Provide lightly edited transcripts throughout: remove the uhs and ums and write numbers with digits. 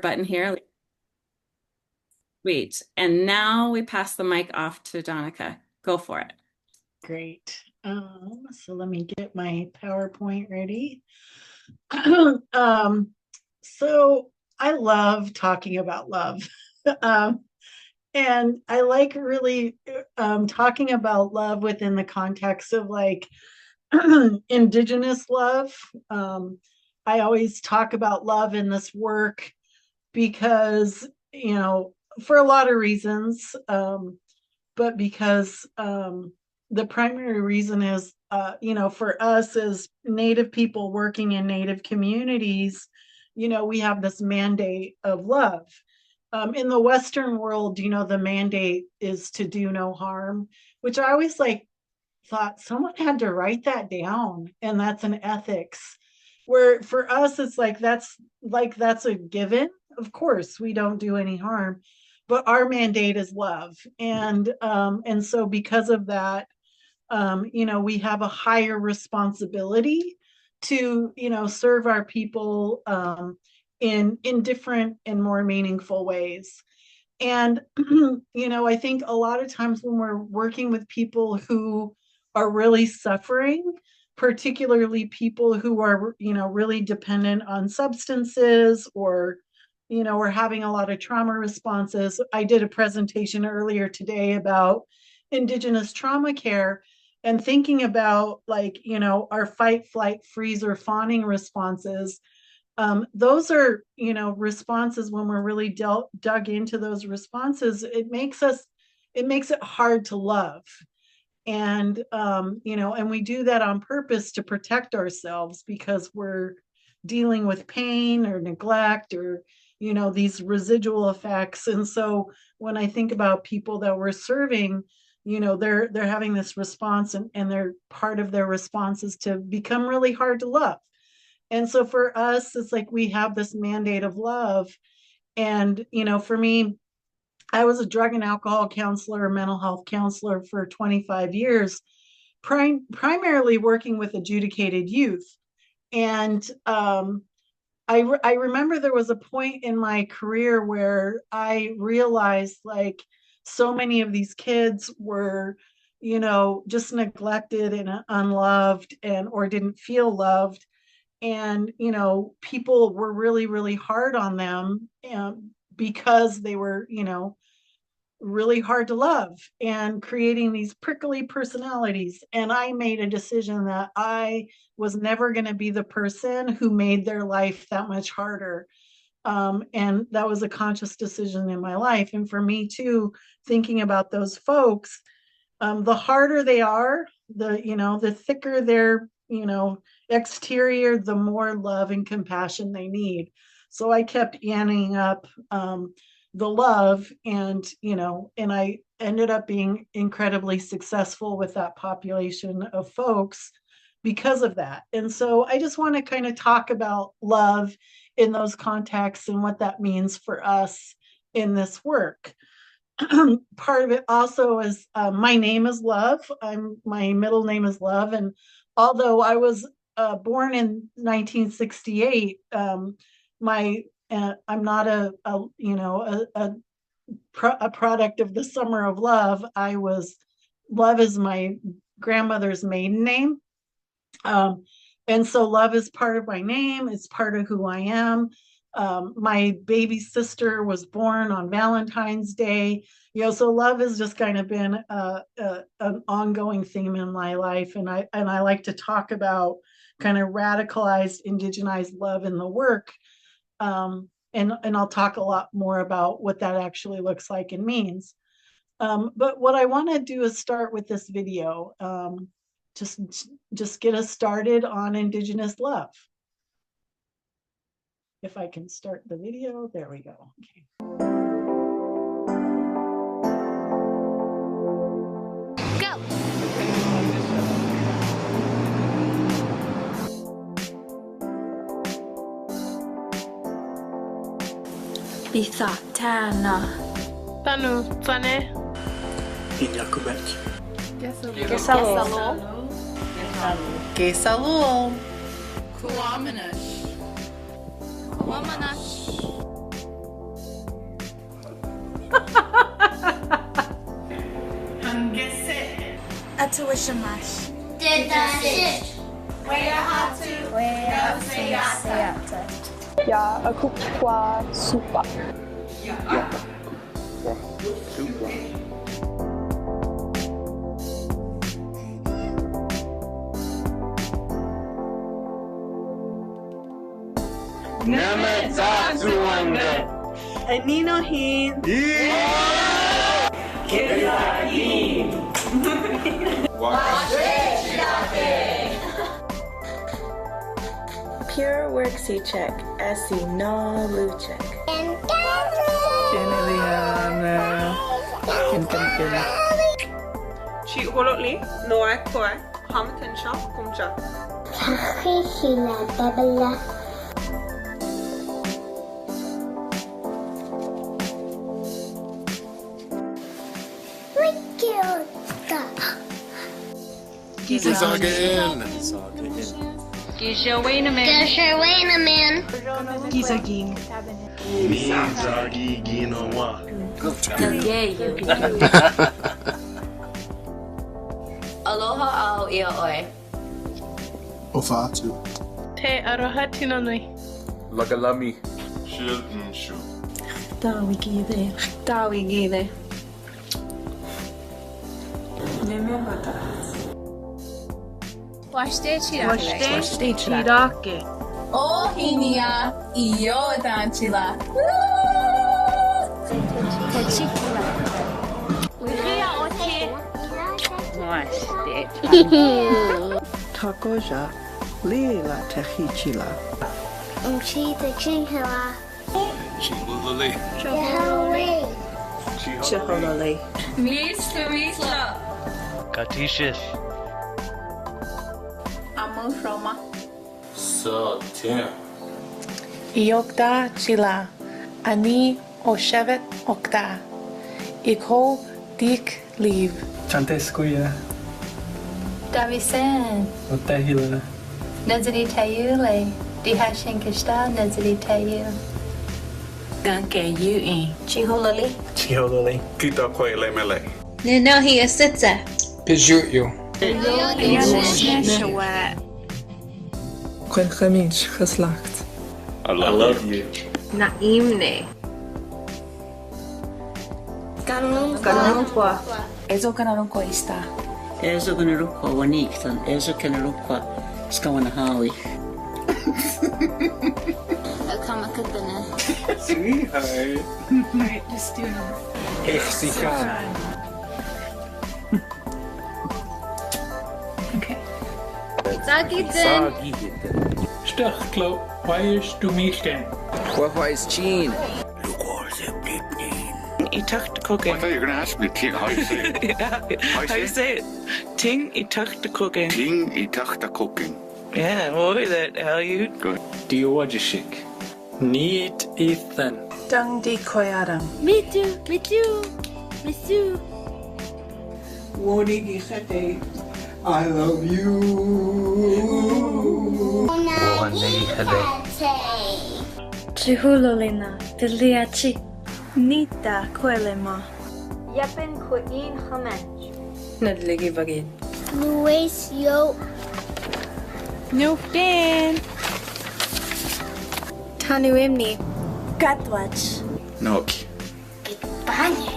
button here. Sweet. And now we pass the mic off to Danica. Go for it. Great. So let me get my PowerPoint ready. So I love talking about love. And I like really talking about love within the context of like Indigenous love. I always talk about love in this work because, for a lot of reasons, but because the primary reason is, for us as Native people working in Native communities, we have this mandate of love. In the Western world, the mandate is to do no harm, which I always thought someone had to write that down, and that's an ethics. Where for us, it's that's a given. Of course, we don't do any harm, but our mandate is love, and so because of that, we have a higher responsibility to serve our people in different and more meaningful ways. And I think a lot of times when we're working with people who are really suffering, particularly people who are really dependent on substances, or having a lot of trauma responses. I did a presentation earlier today about Indigenous trauma care, and thinking about our fight, flight, freeze, or fawning responses. Those are responses. When we're really dug into those responses, it makes it hard to love. And we do that on purpose to protect ourselves, because we're dealing with pain or neglect, or these residual effects. And so when I think about people that we're serving, they're having this response, and they're part of their response is to become really hard to love. And so for us, it's like we have this mandate of love. And for me, I was a drug and alcohol counselor, mental health counselor for 25 years, primarily working with adjudicated youth. And I remember there was a point in my career where I realized so many of these kids were, just neglected and unloved, or didn't feel loved. And, people were really, really hard on them, because they were, really hard to love, and creating these prickly personalities. And I made a decision that I was never going to be the person who made their life that much harder. And that was a conscious decision in my life. And for me too, thinking about those folks, the harder they are, the thicker their, exterior, the more love and compassion they need. So I kept yanning up the love, and I ended up being incredibly successful with that population of folks because of that. And so I just want to kind of talk about love in those contexts and what that means for us in this work. Part of it also is my name is Love. My middle name is Love, and although I was born in 1968, I'm not a product of the summer of love. Love is my grandmother's maiden name. And so love is part of my name. It's part of who I am. My baby sister was born on Valentine's Day. So love has just kind of been an ongoing theme in my life. And I like to talk about kind of radicalized, indigenized love in the work. And I'll talk a lot more about what that actually looks like and means. But what I want to do is start with this video. Just get us started on Indigenous love. If I can start the video, there we go. Okay. Go. Bitha Tana Tanu, Tsane, Inyakubek. Kesalom Kesalom. Kuwamanash. to Wishamash. Ja, aku kuat supa. Anino hin. Pure work CTEC, SC no luchek. Chi olotli, noa koi, hamilton shop, kumcha. Miyazaki Ginowa. Aloha au ia oi. Ofatu. Te aroha tinonui. Lagalami. Shilnshu. Dawigide. Washte chirake. O hinia iyo danchila. Takoja lila tehichila. Chiholole. Misla. Katishis. Amo Roma. So, Tim. Iokda chila. Ani o shevet okda. Ikho dik leave. Chanteskuya. Davisen. Otahila. Nazari tayule. Dihashin kishta nazari tayu. Ganke yui. Chihololi. Chihololi. Kita koi lemele. Ninohi asitza. Pijuyo. Quen Khamich geslacht. I love you. Naimne. Kanonqua. Ezo kanarunko ista. Ezo kanarukwa waniktan. Ezo kanarukwa skawanahawi. Akamakatana. See, hi. Alright, just do it. Exika. Okay. Sagiten. Stachklo. Waish du Milken. Wahwai's Chin. I tucked cooking. I thought you were going to ask me how you say it. How you say it? Ting I tucked cooking. Ting I takta cooking. Yeah, what is it? How you? Good. Diowajishik. Need Ethan. Dung di koyaram. Me too. Wonigi Khete. I love you. Chihulolina. Diliachi. Nita Kuelema. Yapen Queen Hamach. Nadligi vagin. Luis Yo. No Ben. Tanuimni. Gatwatch. Noki. Banye.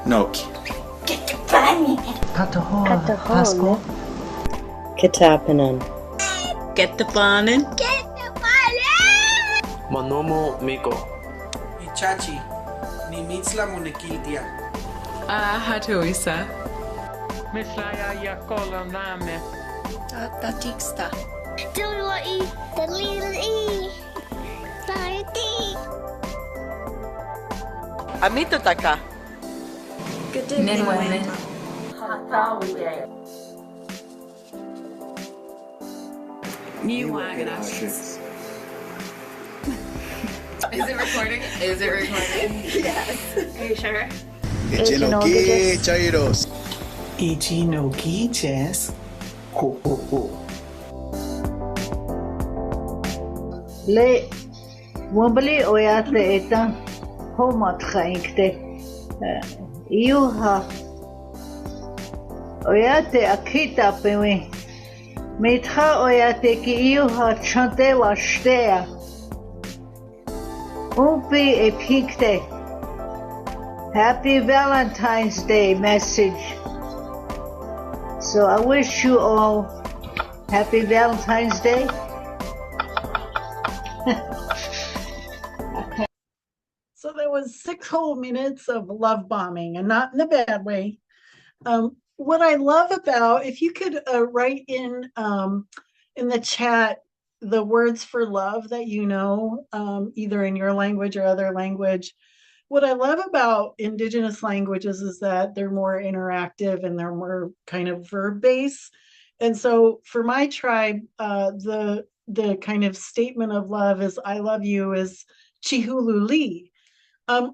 Noki. Pasco. Kitapanan. Get the bonin. Manomo Miko. Ichachi. Ni mitzla monekiltia. Hatuisa. Mislaya yakola name. Tatiksta. Duloi. Dalili. Party. Amito taka. Nenwene. New Wagner. Is it recording? Yes. Are you sure? Echinoki Chairos. Ichinoki Chess. Ho ho ho. Le Wombly oyate eta homat khainkte. Iuha Oyate akita pewe. Metra oyate ki iu ha chante wa shtea. Umpi e pikte. Happy Valentine's Day message. So I wish you all happy Valentine's Day. So that was 6 whole minutes of love bombing, and not in a bad way. What I love about, if you could write in the chat the words for love that you know, either in your language or other language. What I love about Indigenous languages is that they're more interactive and they're more kind of verb based. And so for my tribe, the kind of statement of love is "I love you" is Chihululi.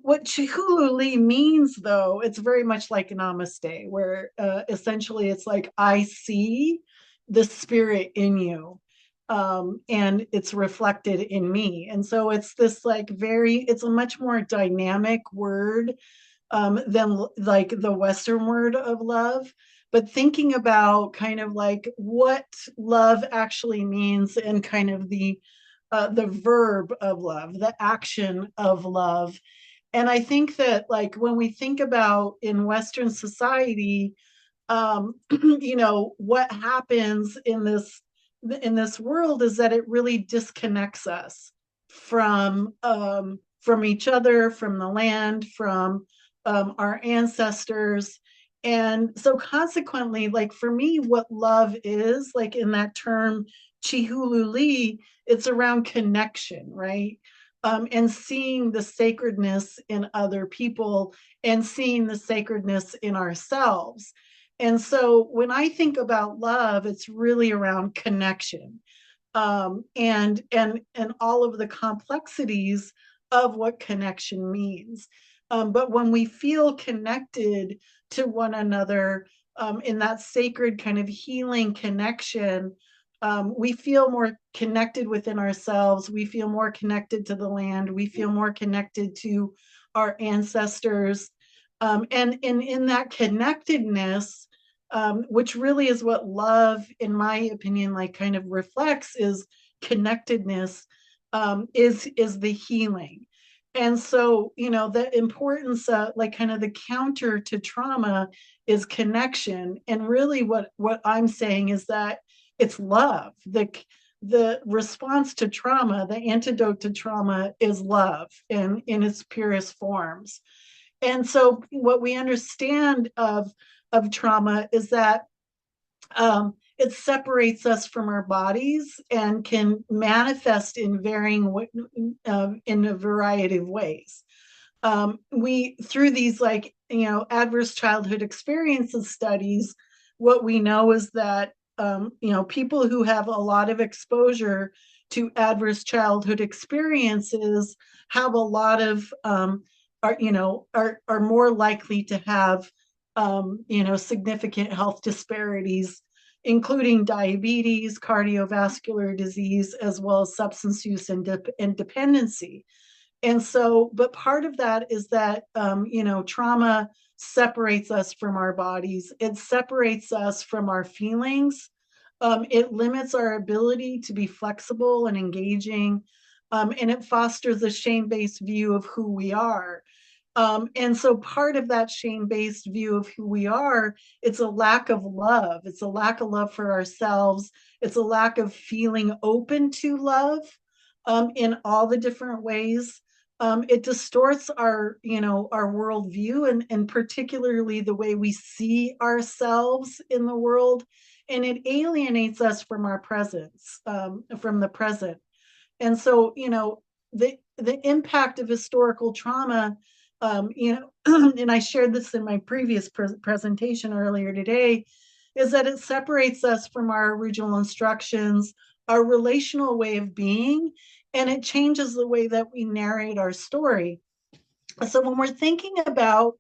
What Chihululi means, though, it's very much like Namaste, where essentially it's like, I see the spirit in you, and it's reflected in me. And so it's this like it's a much more dynamic word than like the Western word of love. But thinking about kind of like what love actually means and kind of the verb of love, the action of love. And I think that like when we think about in Western society, what happens in this world is that it really disconnects us from each other, from the land, from our ancestors. And so consequently, like for me, what love is, like in that term chihululi, it's around connection, right? And seeing the sacredness in other people and seeing the sacredness in ourselves. And so when I think about love, it's really around connection, and all of the complexities of what connection means. But when we feel connected to one another, in that sacred kind of healing connection, we feel more connected within ourselves. We feel more connected to the land. We feel more connected to our ancestors. And in that connectedness, which really is what love, in my opinion, like kind of reflects, is connectedness, is the healing. And so, the importance of like kind of the counter to trauma is connection. And really what I'm saying is that it's love. The response to trauma, the antidote to trauma is love in its purest forms. And so what we understand of trauma is that it separates us from our bodies and can manifest in in a variety of ways. We through these like adverse childhood experiences studies, what we know is that people who have a lot of exposure to adverse childhood experiences have a lot of are more likely to have significant health disparities, including diabetes, cardiovascular disease, as well as substance use and dependency. And so, but part of that is that, trauma separates us from our bodies. It separates us from our feelings. It limits our ability to be flexible and engaging. And it fosters a shame-based view of who we are. And so part of that shame-based view of who we are, it's a lack of love. It's a lack of love for ourselves. It's a lack of feeling open to love in all the different ways. It distorts our worldview and particularly the way we see ourselves in the world. And it alienates us from our presence, from the present. And so, the impact of historical trauma, and I shared this in my previous presentation earlier today, is that it separates us from our original instructions, our relational way of being, and it changes the way that we narrate our story. So when we're thinking about,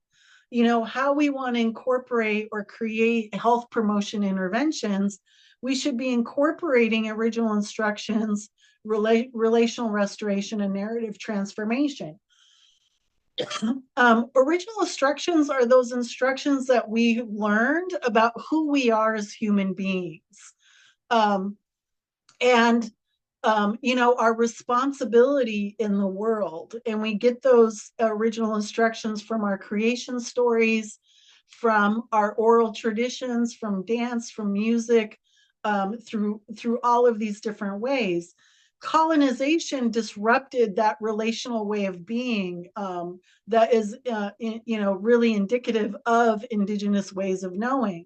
how we want to incorporate or create health promotion interventions, we should be incorporating original instructions, relational restoration, and narrative transformation. Original instructions are those instructions that we learned about who we are as human beings. Um, and our responsibility in the world. And we get those original instructions from our creation stories, from our oral traditions, from dance, from music, through all of these different ways. Colonization disrupted that relational way of being, that is, really indicative of indigenous ways of knowing.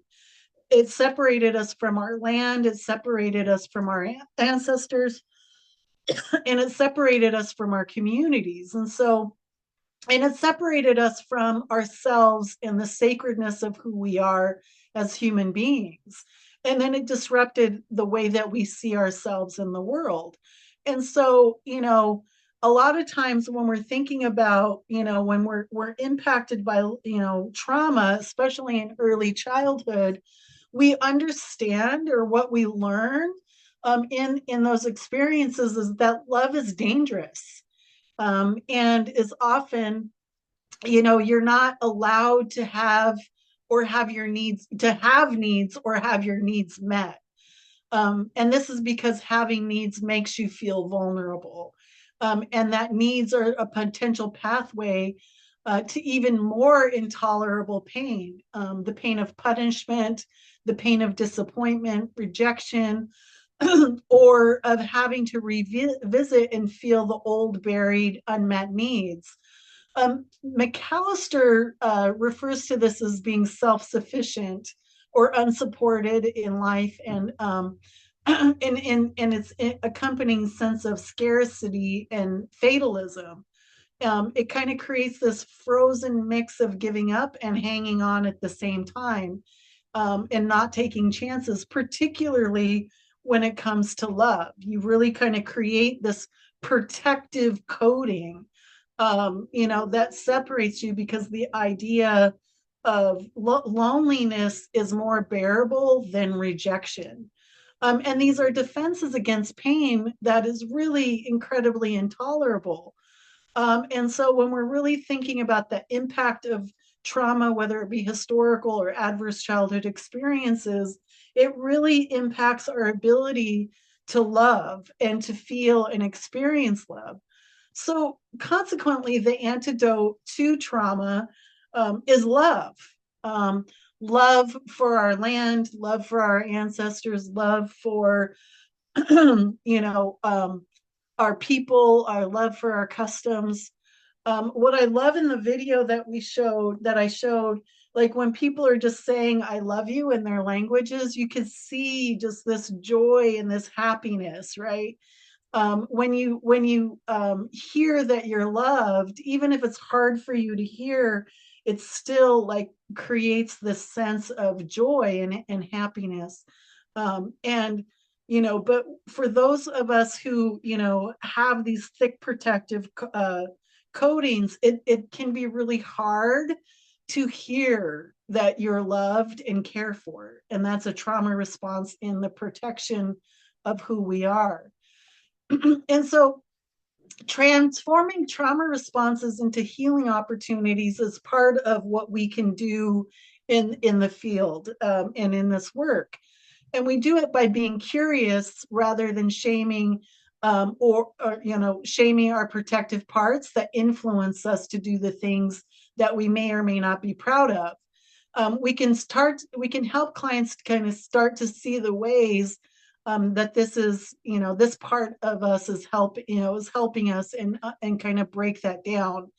It separated us from our land. It separated us from our ancestors, and it separated us from our communities. And it separated us from ourselves and the sacredness of who we are as human beings. And then it disrupted the way that we see ourselves in the world. And so, a lot of times when we're thinking about, when we're impacted by, trauma, especially in early childhood, we understand, or what we learn in those experiences, is that love is dangerous, and is often, you're not allowed to have your needs or have your needs met. And this is because having needs makes you feel vulnerable, and that needs are a potential pathway to even more intolerable pain, the pain of punishment, the pain of disappointment, rejection, or of having to revisit and feel the old, buried, unmet needs. McAllister refers to this as being self-sufficient or unsupported in life, and in its accompanying sense of scarcity and fatalism. It kind of creates this frozen mix of giving up and hanging on at the same time, and not taking chances, particularly when it comes to love. You really kind of create this protective coating, that separates you, because the idea of loneliness is more bearable than rejection. And these are defenses against pain that is really incredibly intolerable. And so when we're really thinking about the impact of trauma, whether it be historical or adverse childhood experiences, it really impacts our ability to love and to feel and experience love. So consequently, the antidote to trauma is love. Love for our land, love for our ancestors, love for, our people, our love for our customs. What I love in the video that I showed, like when people are just saying "I love you" in their languages, you can see just this joy and this happiness, right? When you hear that you're loved, even if it's hard for you to hear, it still like creates this sense of joy and happiness. And but for those of us who have these thick protective coatings, it can be really hard to hear that you're loved and cared for, and that's a trauma response in the protection of who we are. And so transforming trauma responses into healing opportunities is part of what we can do in the field, and in this work. And we do it by being curious rather than shaming, or shaming our protective parts that influence us to do the things that we may or may not be proud of. We can help clients to kind of start to see the ways that this is, this part of us is helping us, and kind of break that down.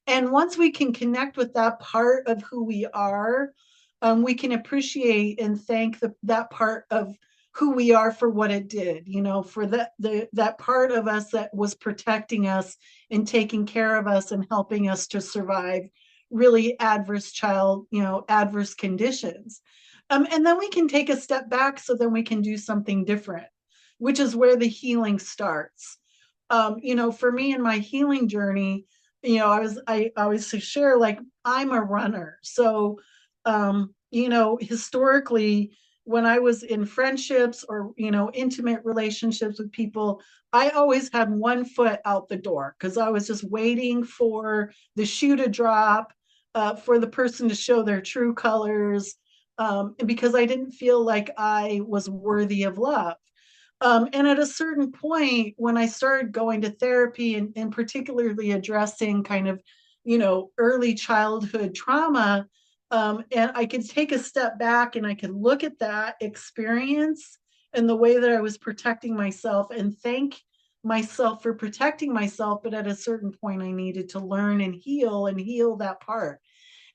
And once we can connect with that part of who we are, we can appreciate and thank that part of who we are for what it did, for that part of us that was protecting us and taking care of us and helping us to survive really adverse conditions. And then we can take a step back, so then we can do something different, which is where the healing starts. For me in my healing journey, I always share, like, I'm a runner. So, historically, when I was in friendships or, intimate relationships with people, I always had one foot out the door because I was just waiting for the shoe to drop, for the person to show their true colors, and because I didn't feel like I was worthy of love. And at a certain point, when I started going to therapy and particularly addressing kind of, early childhood trauma, and I could take a step back and I could look at that experience and the way that I was protecting myself and thank myself for protecting myself. But at a certain point, I needed to learn and heal that part.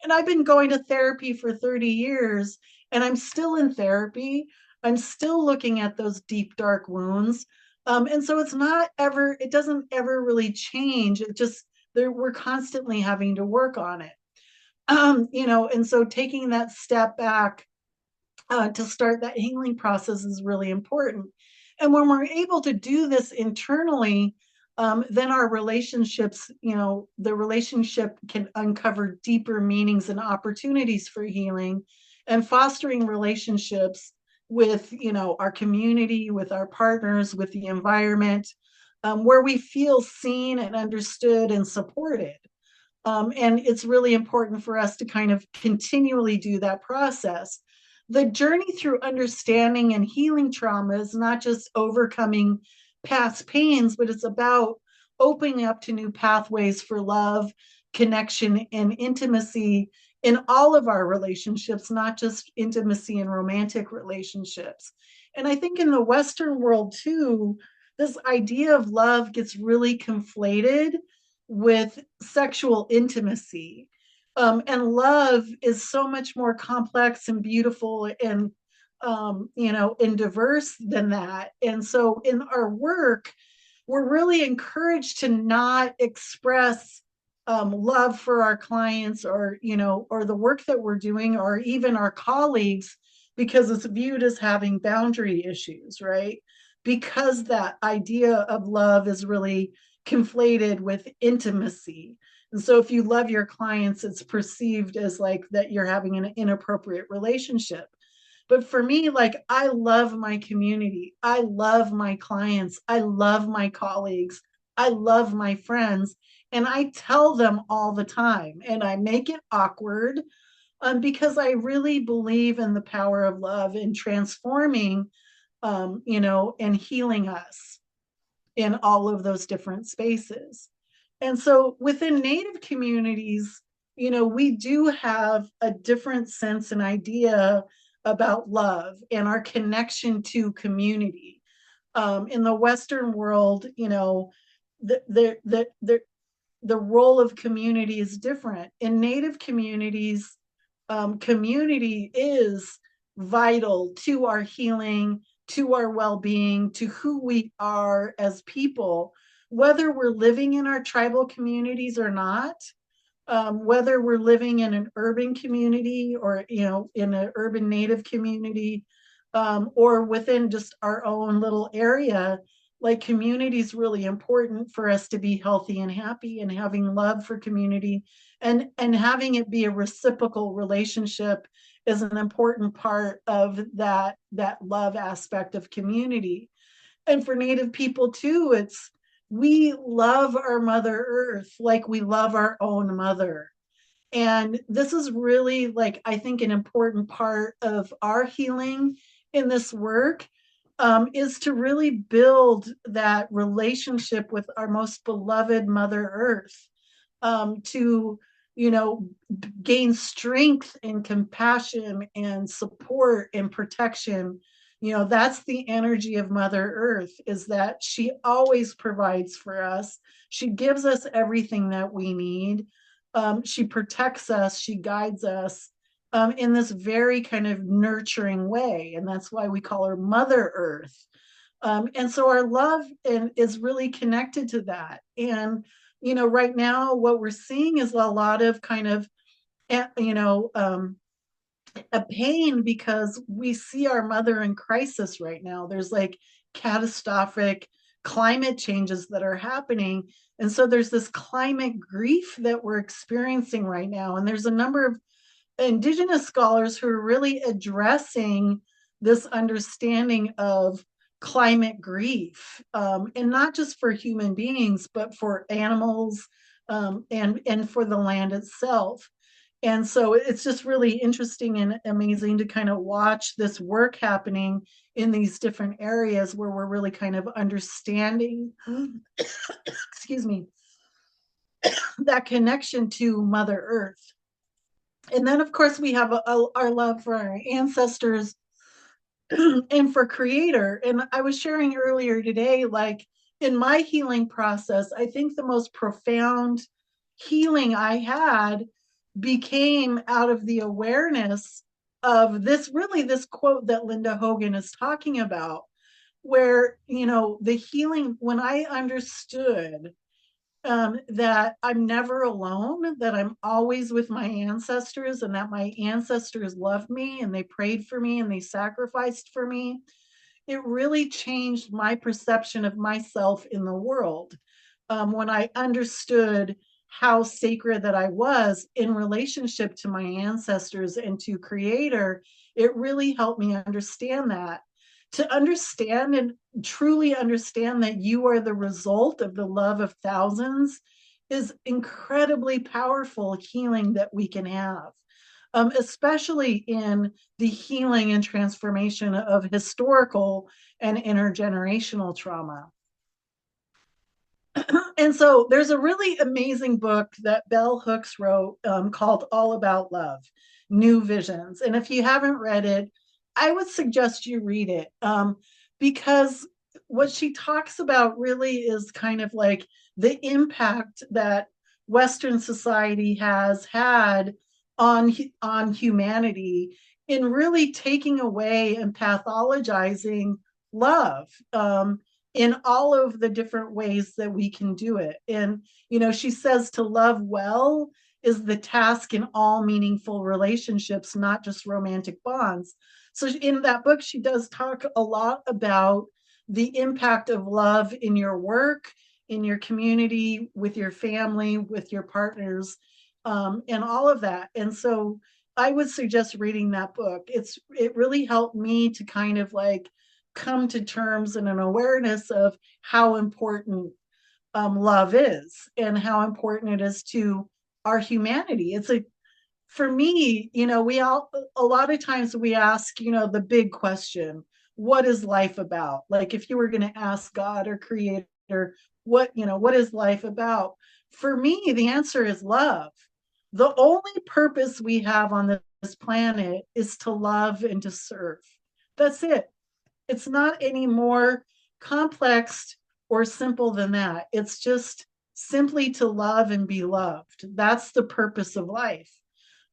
And I've been going to therapy for 30 years and I'm still in therapy. I'm still looking at those deep, dark wounds. And so it doesn't ever really change. It just, we're constantly having to work on it. And so taking that step back to start that healing process is really important. And when we're able to do this internally, then our relationships, the relationship can uncover deeper meanings and opportunities for healing and fostering relationships with, our community, with our partners, with the environment, where we feel seen and understood and supported. And it's really important for us to kind of continually do that process. The journey through understanding and healing trauma is not just overcoming past pains, but it's about opening up to new pathways for love, connection, and intimacy in all of our relationships, not just intimacy in romantic relationships. And I think in the Western world too, this idea of love gets really conflated with sexual intimacy. And love is so much more complex and beautiful and, and diverse than that. And so in our work, we're really encouraged to not express love for our clients or, or the work that we're doing, or even our colleagues, because it's viewed as having boundary issues, right? Because that idea of love is really conflated with intimacy. And so if you love your clients, it's perceived as like that you're having an inappropriate relationship. But for me, like, I love my community. I love my clients. I love my colleagues. I love my friends. And I tell them all the time, and I make it awkward because I really believe in the power of love in transforming, and healing us in all of those different spaces. And so within Native communities, we do have a different sense and idea about love and our connection to community. In the Western world, the role of community is different. In Native communities, community is vital to our healing, to our well-being, to who we are as people, whether we're living in our tribal communities or not, whether we're living in an urban community or, in an urban Native community, or within just our own little area. Like, community is really important for us to be healthy and happy, and having love for community and having it be a reciprocal relationship is an important part of that love aspect of community. And for Native people too, we love our Mother Earth like we love our own mother. And this is really, like, I think an important part of our healing in this work, is to really build that relationship with our most beloved Mother Earth, to, gain strength and compassion and support and protection. That's the energy of Mother Earth, is that she always provides for us. She gives us everything that we need. She protects us, she guides us, in this very kind of nurturing way. And that's why we call her Mother Earth. And so our love is really connected to that. And, right now, what we're seeing is a lot of kind of, a pain, because we see our mother in crisis right now. There's like catastrophic climate changes that are happening. And so there's this climate grief that we're experiencing right now. And there's a number of Indigenous scholars who are really addressing this understanding of climate grief, and not just for human beings, but for animals, and for the land itself. And so it's just really interesting and amazing to kind of watch this work happening in these different areas where we're really kind of understanding, excuse me, that connection to Mother Earth. And then, of course, we have our love for our ancestors and for Creator. And I was sharing earlier today, like in my healing process, I think the most profound healing I had became out of the awareness of this quote that Linda Hogan is talking about, where, the healing, when I understood that I'm never alone, that I'm always with my ancestors, and that my ancestors loved me and they prayed for me and they sacrificed for me, it really changed my perception of myself in the world. When I understood how sacred that I was in relationship to my ancestors and to Creator, it really helped me understand that. To understand and truly understand that you are the result of the love of thousands is incredibly powerful healing that we can have, especially in the healing and transformation of historical and intergenerational trauma. And so there's a really amazing book that Bell Hooks wrote, called All About Love, New Visions. And if you haven't read it, I would suggest you read it, because what she talks about really is kind of like the impact that Western society has had on humanity in really taking away and pathologizing love, in all of the different ways that we can do it. And, she says to love well is the task in all meaningful relationships, not just romantic bonds. So in that book, she does talk a lot about the impact of love in your work, in your community, with your family, with your partners, and all of that. And so I would suggest reading that book. It really helped me to kind of like come to terms and an awareness of how important love is and how important it is to our humanity. For me, a lot of times we ask, the big question, what is life about? Like if you were going to ask God or Creator, what is life about? For me, the answer is love. The only purpose we have on this planet is to love and to serve. That's it. It's not any more complex or simple than that. It's just simply to love and be loved. That's the purpose of life.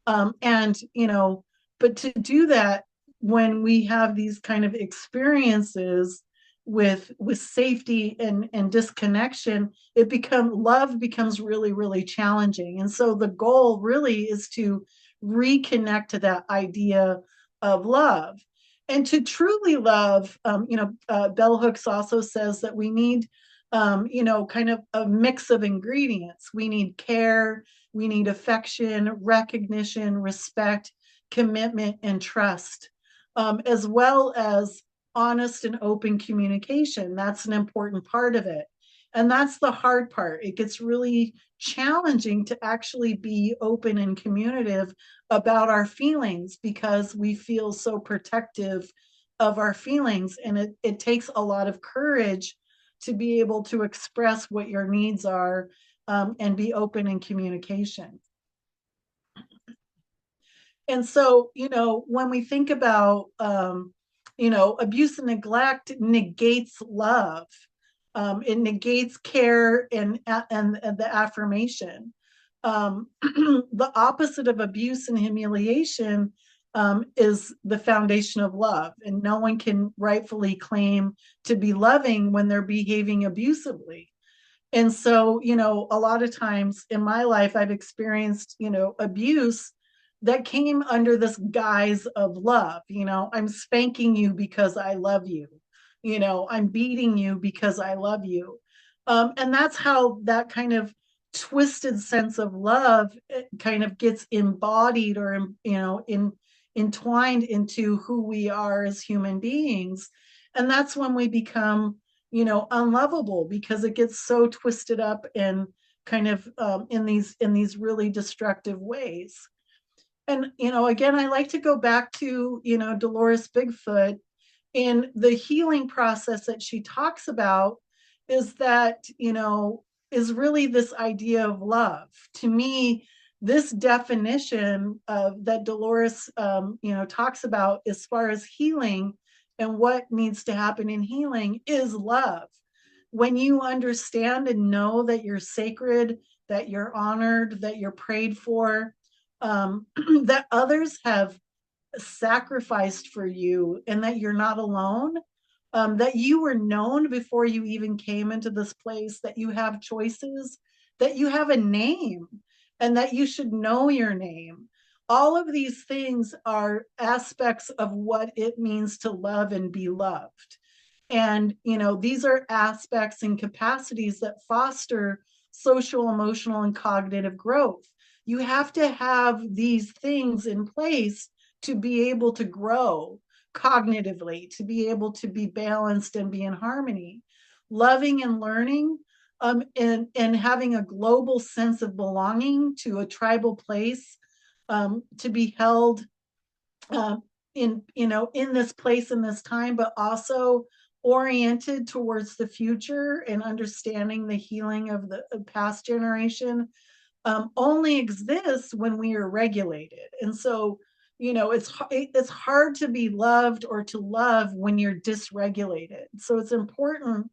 But to do that, when we have these kind of experiences with safety and disconnection, love becomes really, really challenging. And so the goal really is to reconnect to that idea of love. And to truly love, Bell Hooks also says that we need, kind of a mix of ingredients. We need care, we need affection, recognition, respect, commitment, and trust, as well as honest and open communication. That's an important part of it. And that's the hard part. It gets really challenging to actually be open and communicative about our feelings because we feel so protective of our feelings. And it takes a lot of courage to be able to express what your needs are, and be open in communication. And so, when we think about, abuse and neglect negates love. It negates care and the affirmation. The opposite of abuse and humiliation is the foundation of love. And no one can rightfully claim to be loving when they're behaving abusively. And so, a lot of times in my life, I've experienced, abuse that came under this guise of love. I'm spanking you because I love you. I'm beating you because I love you. And that's how that kind of twisted sense of love kind of gets embodied or, entwined into who we are as human beings. And that's when we become, unlovable, because it gets so twisted up and kind of in these really destructive ways. And again, I like to go back to Dolores Bigfoot, and the healing process that she talks about is that is really this idea of love. To me, this definition of that Dolores talks about as far as healing and what needs to happen in healing is love. When you understand and know that you're sacred, that you're honored, that you're prayed for, that others have sacrificed for you, and that you're not alone, that you were known before you even came into this place, that you have choices, that you have a name, and that you should know your name. All of these things are aspects of what it means to love and be loved. And, these are aspects and capacities that foster social, emotional, and cognitive growth. You have to have these things in place to be able to grow cognitively, to be able to be balanced and be in harmony. Loving and learning, and having a global sense of belonging to a tribal place, to be held in this place, in this time, but also oriented towards the future and understanding the healing of the past generation, only exists when we are regulated. And so, it's hard to be loved or to love when you're dysregulated. So it's important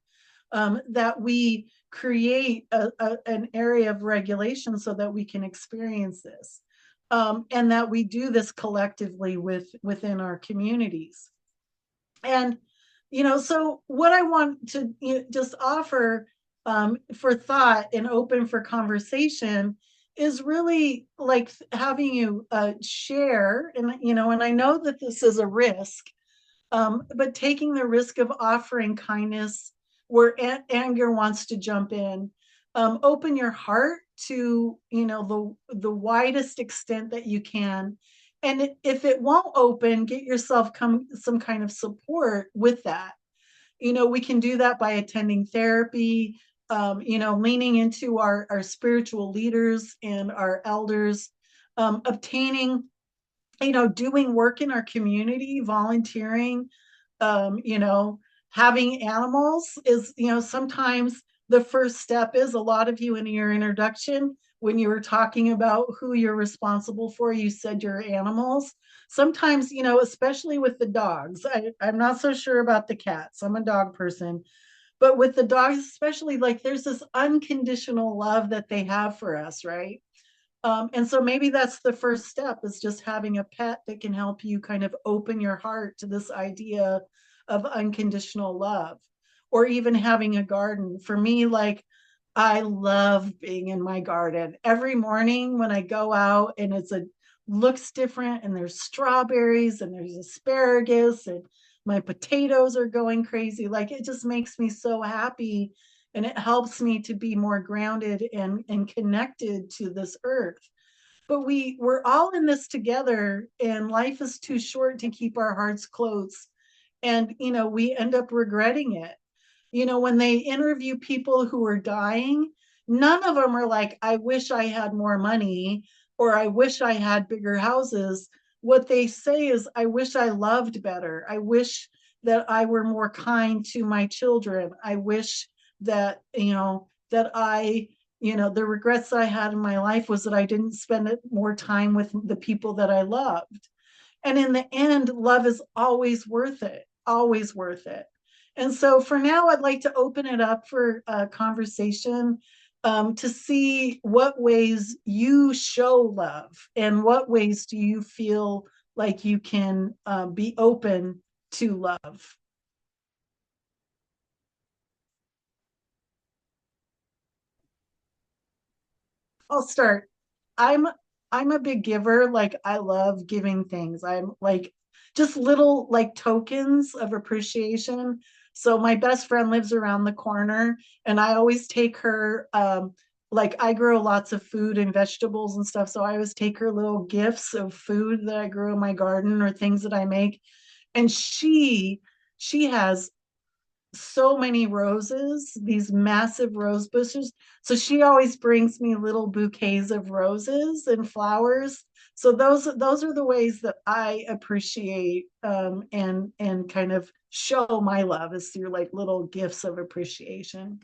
that we create an area of regulation so that we can experience this, and that we do this collectively within our communities. And so what I want to just offer for thought and open for conversation is really like having you share, and I know that this is a risk, but taking the risk of offering kindness where anger wants to jump in. Open your heart to the widest extent that you can. And if it won't open, get yourself some kind of support with that. We can do that by attending therapy, leaning into our spiritual leaders and our elders, obtaining, doing work in our community, volunteering, having animals is, sometimes the first step is. A lot of you in your introduction, when you were talking about who you're responsible for, you said your animals. Sometimes, especially with the dogs, I'm not so sure about the cats. I'm a dog person. But with the dogs, especially, like there's this unconditional love that they have for us, right? And so maybe that's the first step, is just having a pet that can help you kind of open your heart to this idea of unconditional love, or even having a garden. For me, like, I love being in my garden. Every morning when I go out and looks different, and there's strawberries and there's asparagus and my potatoes are going crazy. Like, it just makes me so happy, and it helps me to be more grounded and connected to this earth. But we're all in this together, and life is too short to keep our hearts closed. And, we end up regretting it. When they interview people who are dying, none of them are like, I wish I had more money, or I wish I had bigger houses. What they say is, I wish I loved better. I wish that I were more kind to my children. I wish that, that I, the regrets I had in my life was that I didn't spend more time with the people that I loved. And in the end, love is always worth it, always worth it. And so for now, I'd like to open it up for a conversation, to see what ways you show love, and what ways do you feel like you can be open to love. I'll start. I'm a big giver. Like, I love giving things. I'm like just little like tokens of appreciation. So my best friend lives around the corner, and I always take her like I grow lots of food and vegetables and stuff. So I always take her little gifts of food that I grow in my garden or things that I make. And she has so many roses, these massive rose bushes. So she always brings me little bouquets of roses and flowers. So those are the ways that I appreciate and kind of show my love is through like little gifts of appreciation.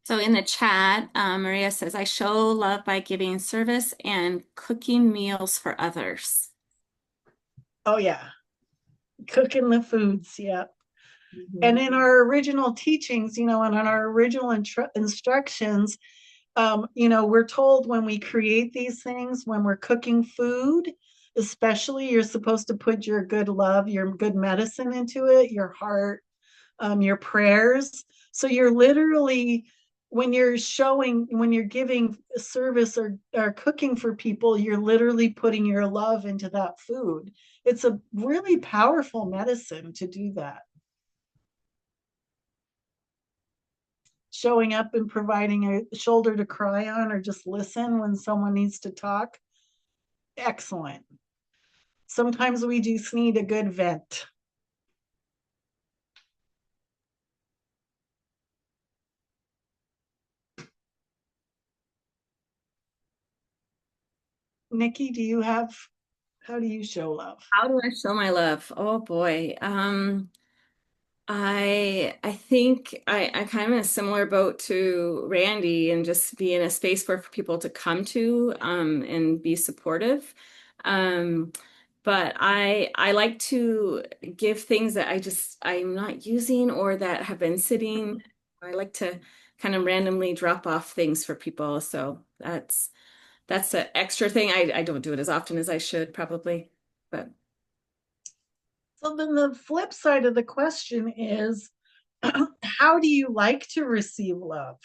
So in the chat, Maria says, I show love by giving service and cooking meals for others. Oh yeah, cooking the foods, yeah. And in our original teachings, and in our original instructions, we're told when we create these things, when we're cooking food, especially, you're supposed to put your good love, your good medicine into it, your heart, your prayers. So you're literally, when you're giving service or cooking for people, you're literally putting your love into that food. It's a really powerful medicine to do that. Showing up and providing a shoulder to cry on or just listen when someone needs to talk. Excellent. Sometimes we just need a good vent. Nikki, how do you show love? How do I show my love? Oh boy. I think I kind of in a similar boat to Randy and just be in a space for people to come to and be supportive. But I like to give things that I'm not using or that have been sitting. I like to kind of randomly drop off things for people. So that's an extra thing. I don't do it as often as I should probably, but So then the flip side of the question is, how do you like to receive love?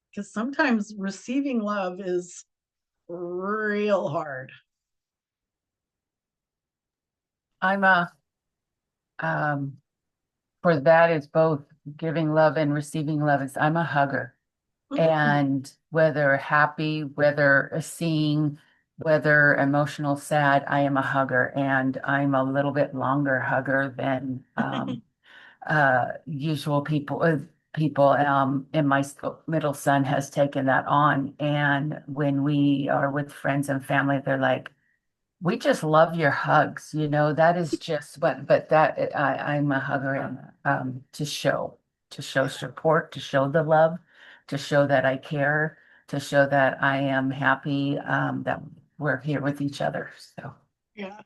Because sometimes receiving love is real hard. I'm for that is both giving love and receiving love. I'm a hugger. And whether happy, whether seeing, whether emotional, sad, I am a hugger, and I'm a little bit longer hugger than usual people. And my middle son has taken that on. And when we are with friends and family, they're like, we just love your hugs. That is just but that I'm a hugger and to show support, to show the love, to show that I care, to show that I am happy, that we're here with each other. So yeah.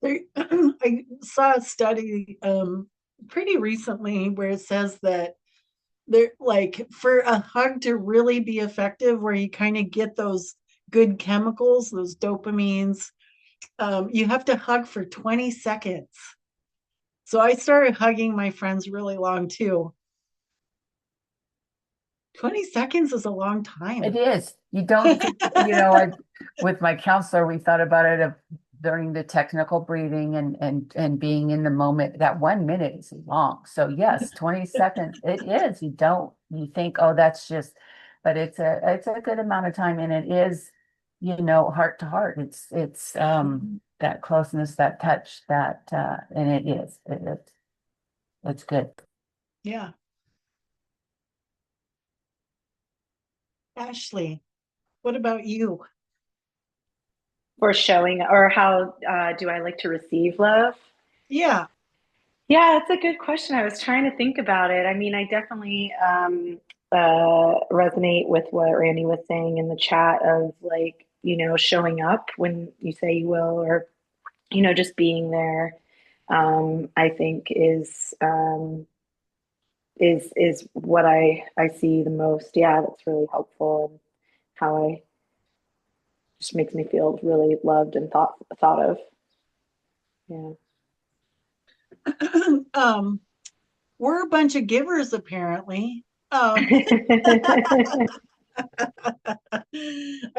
I saw a study pretty recently where it says that like for a hug to really be effective, where you kind of get those good chemicals, those dopamines, you have to hug for 20 seconds. So I started hugging my friends really long too. 20 seconds is a long time. it is. You don't think, with my counselor, we thought about it of learning the technical breathing and being in the moment. That 1 minute is long. So yes, 20 seconds, it is. You think, oh, that's just, but it's a good amount of time, and it is, heart to heart. It's that closeness, that touch, and it's good. Yeah. Ashley, what about you? For showing, or how do I like to receive love? Yeah. Yeah, it's a good question. I was trying to think about it. I mean, I definitely resonate with what Randy was saying in the chat of like, showing up when you say you will, or, just being there, I think is what I see the most. Yeah, that's really helpful, and how I just makes me feel really loved and thought of. Yeah. We're a bunch of givers, apparently. I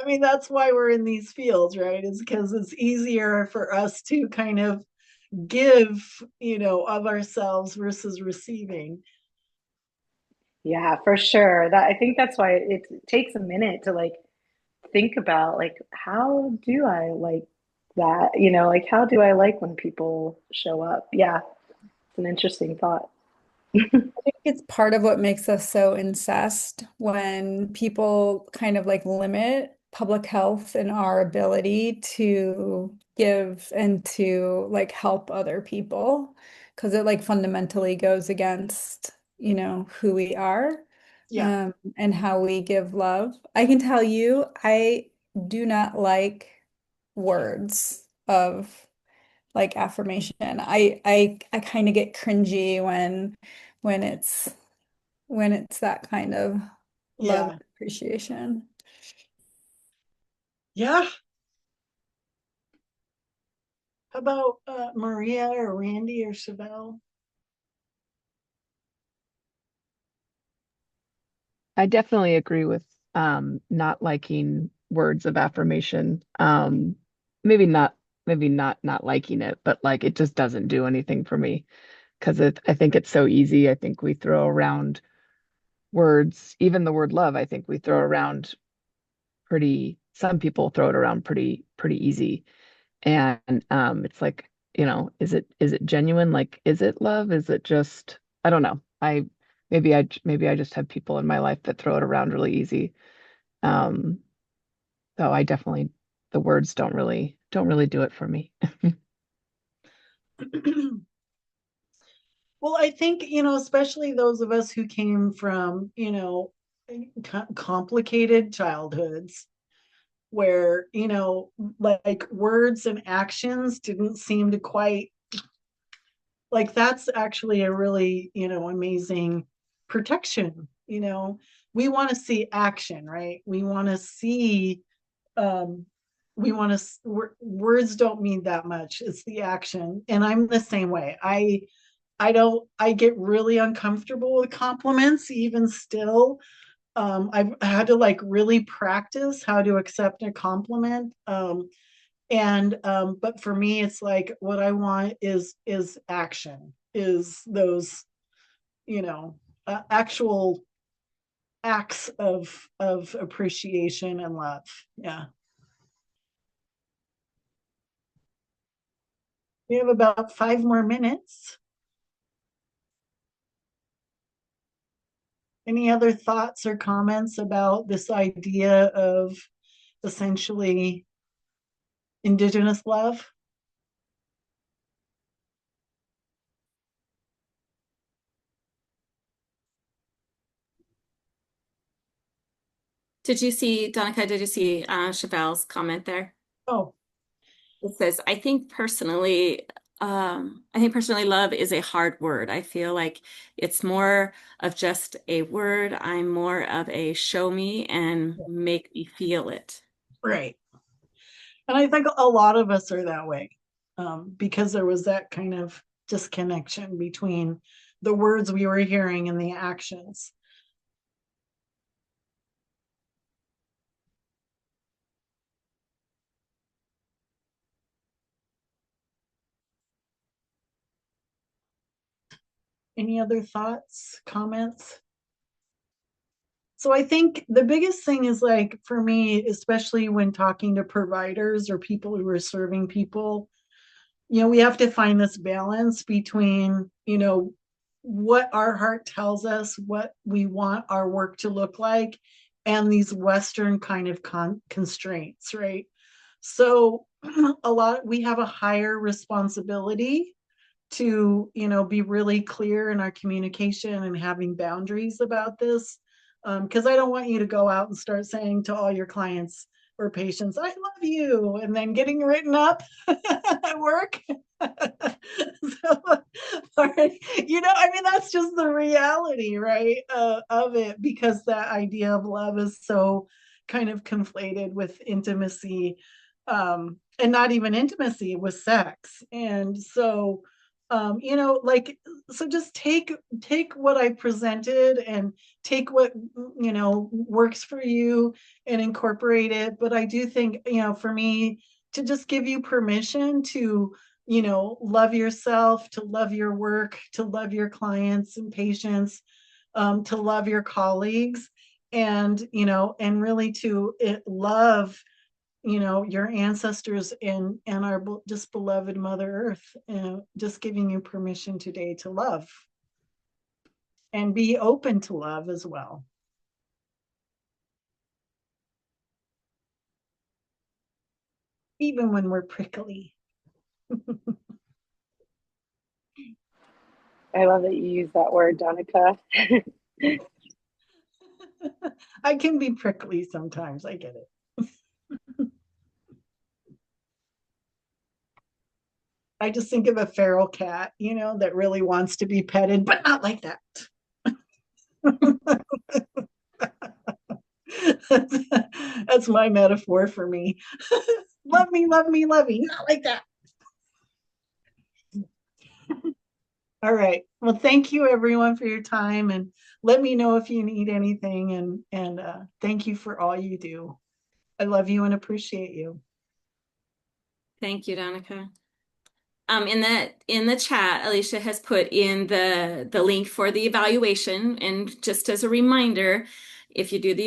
mean, that's why we're in these fields, right? Is because it's easier for us to kind of give, of ourselves versus receiving. Yeah, for sure. That I think that's why it takes a minute to like think about like how do I like that? Like how do I like when people show up? Yeah, it's an interesting thought. I think it's part of what makes us so incensed when people kind of like limit public health and our ability to give and to like help other people because it like fundamentally goes against, who we are, Yeah. and how we give love. I can tell you, I do not like words of like affirmation. I kind of get cringy when it's when it's that kind of love Yeah. and appreciation. Yeah. How about Maria or Randy or Chevelle? I definitely agree with not liking words of affirmation. Maybe not not liking it, but like it just doesn't do anything for me because I think it's so easy. I think we throw around words, even the word love, I think we throw around some people throw it around pretty easy. And it's like, is it genuine? Like, is it love? Is it just, I don't know. Maybe I just have people in my life that throw it around really easy. Um, so I definitely the words don't really do it for me. Well, I think, especially those of us who came from, complicated childhoods where, like words and actions didn't seem to quite like that's actually a really, amazing protection. We want to see action, right? We want to see um words don't mean that much. It's the action. And I'm the same way. I get really uncomfortable with compliments even still. I've had to like really practice how to accept a compliment. And but for me it's like what I want is action, is those, actual acts of appreciation and love. Yeah. We have about 5 more minutes. Any other thoughts or comments about this idea of essentially Indigenous love? Danica, did you see Chevelle's comment there? Oh, It says, I think personally, love is a hard word. I feel like it's more of just a word. I'm more of a show me and make me feel it. right. And I think a lot of us are that way, because there was that kind of disconnection between the words we were hearing and the actions. Any other thoughts, comments? So I think the biggest thing is like for me, especially when talking to providers or people who are serving people, we have to find this balance between, what our heart tells us, what we want our work to look like, and these Western kind of constraints, right? So we have a higher responsibility to, be really clear in our communication and having boundaries about this. Because I don't want you to go out and start saying to all your clients or patients, I love you, and then getting written up at work. So, I mean, that's just the reality, right? Of it, because that idea of love is so kind of conflated with intimacy, and not even intimacy with sex. And so, like, so just take what I presented and take what, works for you and incorporate it. But I do think, for me to just give you permission to love yourself, to love your work, to love your clients and patients, to love your colleagues, and really to love your ancestors and our just beloved Mother Earth, and just giving you permission today to love and be open to love as well. Even when we're prickly. I love that you use that word, Danica. I can be prickly sometimes. I get it. I just think of a feral cat, that really wants to be petted, but not like that. That's my metaphor for me. Love me, love me, love me, not like that. All right. Well, thank you everyone for your time, and let me know if you need anything, and thank you for all you do. I love you and appreciate you. Thank you, Danica. In the chat, Alicia has put in the link for the evaluation, and just as a reminder, if you do the